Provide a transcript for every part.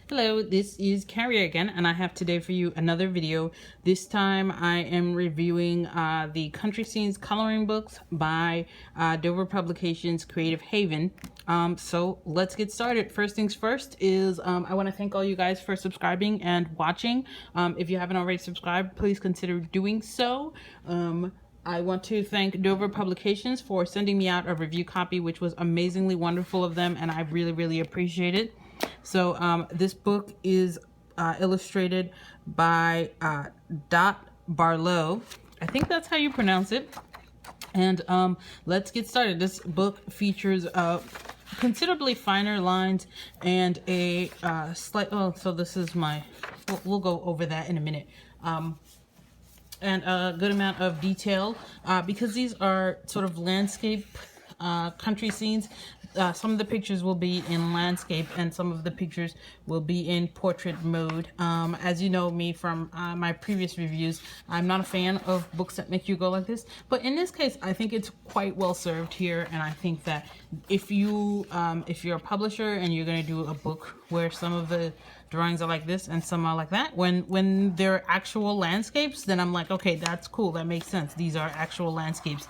Hello, this is Carrie again, and I have today for you another video. This time I am reviewing the Country Scenes coloring books by Dover Publications Creative Haven. So let's get started. First things first is I want to thank all you guys for subscribing and watching. If you haven't already subscribed, please consider doing so. I want to thank Dover Publications for sending me out a review copy, which was amazingly wonderful of them, and I really appreciate it. So this book is illustrated by Dot Barlowe. I think that's how you pronounce it. And let's get started. This book features considerably finer lines and a slight, so this is my, we'll go over that in a minute. And a good amount of detail because these are sort of landscape country scenes. Some of the pictures will be in landscape and some of the pictures will be in portrait mode. As you know me from my previous reviews, I'm not a fan of books that make you go like this, but in this case I think it's quite well served here. And I think that if you're a publisher and you're going to do a book where some of the drawings are like this and some are like that, when they're actual landscapes, then I'm like, okay, that's cool, that makes sense, these are actual landscapes.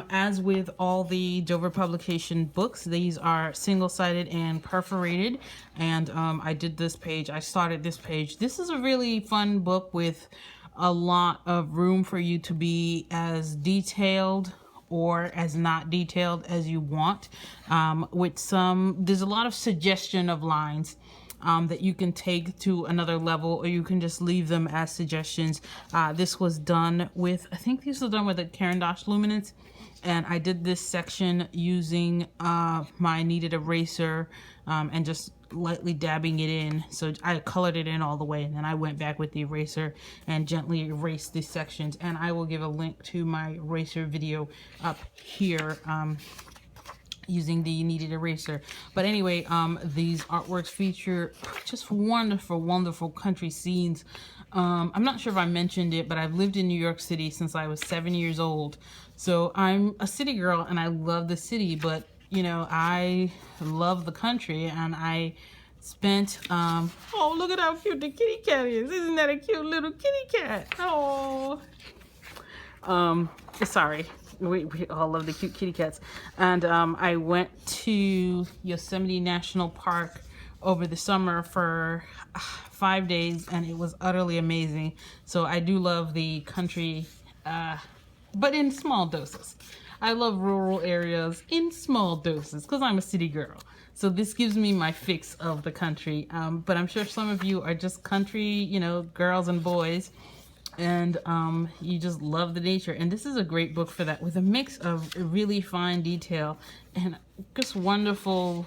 As with all the Dover Publication books, these are single-sided and perforated. And I did this page, I started this page. This is a really fun book with a lot of room for you to be as detailed or as not detailed as you want. There's a lot of suggestion of lines that you can take to another level, or you can just leave them as suggestions. This was done with, I think these were done with a Caran d'Ache luminance, and I did this section using my kneaded eraser and just lightly dabbing it in. So I colored it in all the way, and then I went back with the eraser and gently erased these sections. And I will give a link to my eraser video up here. Using the kneaded eraser. But anyway, these artworks feature just wonderful country scenes. I'm not sure if I mentioned it, but I've lived in New York City since I was 7 years old. So I'm a city girl and I love the city, but you know, I love the country. And I spent, oh, look at how cute the kitty cat is. Isn't that a cute little kitty cat? Oh, sorry. We all love the cute kitty cats. And I went to Yosemite National Park over the summer for 5 days, and it was utterly amazing. So I do love the country, but in small doses. I love rural areas in small doses because I'm a city girl. So this gives me my fix of the country. But I'm sure some of you are just country, you know, girls and boys, and you just love the nature. And this is a great book for that, with a mix of really fine detail and just wonderful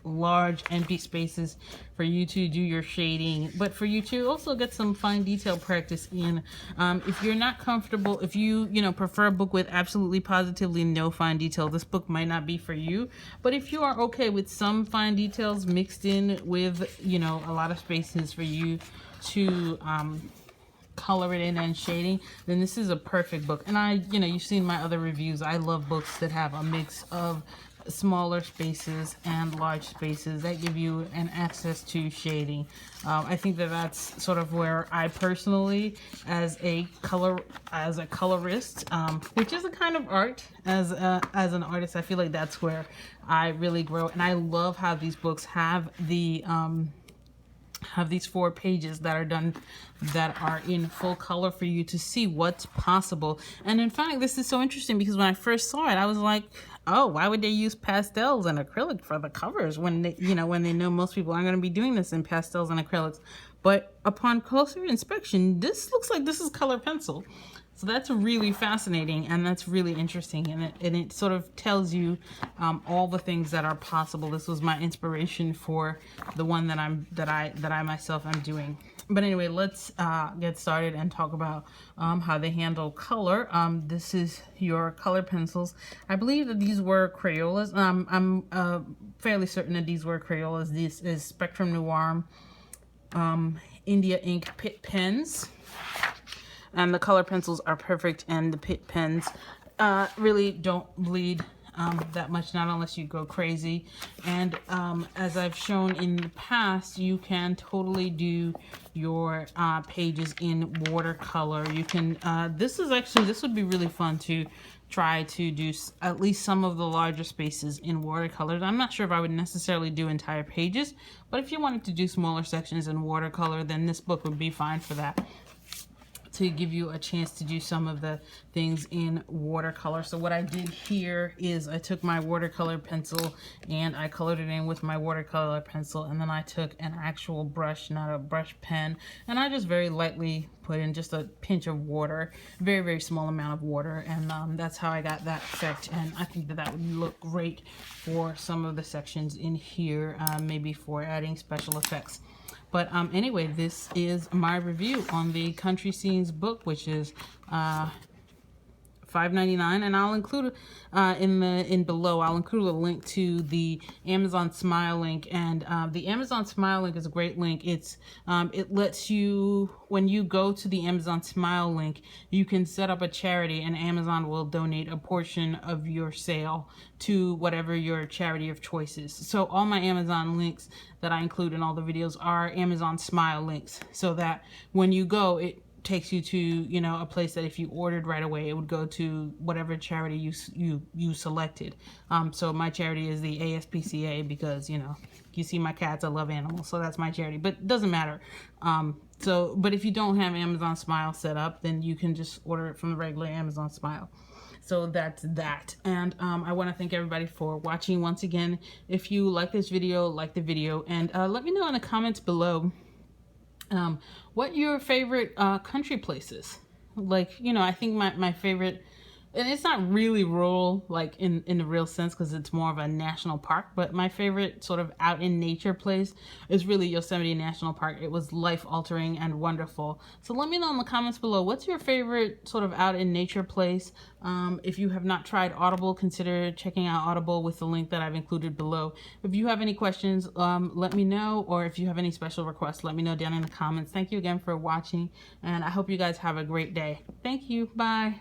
large empty spaces for you to do your shading, but for you to also get some fine detail practice in. If you're not comfortable, if you prefer a book with absolutely positively no fine detail, this book might not be for you. But if you are okay with some fine details mixed in with a lot of spaces for you to color it in and shading, then this is a perfect book. And you've seen my other reviews. I love books that have a mix of smaller spaces and large spaces that give you an access to shading. I think that that's sort of where I personally, as a colorist, which is a kind of art, as an artist, I feel like that's where I really grow. And I love how these books have these 4 pages that are done, that are in full color for you to see what's possible. And in fact, this is so interesting because when I first saw it, I was like, oh, why would they use pastels and acrylic for the covers when they know most people aren't going to be doing this in pastels and acrylics? But upon closer inspection, this looks like this is color pencil. So that's really fascinating, and that's really interesting, and it sort of tells you all the things that are possible. This was my inspiration for the one that I myself am doing. But anyway, let's get started and talk about how they handle color. This is your color pencils. I believe that these were Crayolas. I'm fairly certain that these were Crayolas. This is Spectrum Noir India ink Pitt pens. And the color pencils are perfect, and the Pitt pens really don't bleed that much, not unless you go crazy. And as I've shown in the past, you can totally do your pages in watercolor. You can, this would be really fun to try to do at least some of the larger spaces in watercolors. I'm not sure if I would necessarily do entire pages, but if you wanted to do smaller sections in watercolor, then this book would be fine for that, to give you a chance to do some of the things in watercolor. So what I did here is I took my watercolor pencil and I colored it in with my watercolor pencil, and then I took an actual brush, not a brush pen, and I just very lightly put in just a pinch of water, very, very small amount of water, and that's how I got that effect. And I think that that would look great for some of the sections in here, maybe for adding special effects. But anyway, this is my review on the Country Scenes book, which is $5.99, and I'll include in below. I'll include a link to the Amazon Smile link, and the Amazon Smile link is a great link. It's it lets you, when you go to the Amazon Smile link, you can set up a charity, and Amazon will donate a portion of your sale to whatever your charity of choice is. So all my Amazon links that I include in all the videos are Amazon Smile links, so that when you go, it takes you to, you know, a place that if you ordered right away, it would go to whatever charity you selected. So my charity is the ASPCA, because, you know, you see my cats, I love animals, so that's my charity, but it doesn't matter. But if you don't have Amazon Smile set up, then you can just order it from the regular Amazon Smile. So that's that. And I want to thank everybody for watching once again. If you like this video, like the video, and let me know in the comments below what your favorite country places. Like, you know, I think my favorite, and it's not really rural, like in the real sense, because it's more of a national park, but my favorite sort of out in nature place is really Yosemite National Park. It was life-altering and wonderful. So let me know in the comments below, what's your favorite sort of out in nature place? If you have not tried Audible, consider checking out Audible with the link that I've included below. If you have any questions, let me know, or if you have any special requests, let me know down in the comments. Thank you again for watching, and I hope you guys have a great day. Thank you. Bye.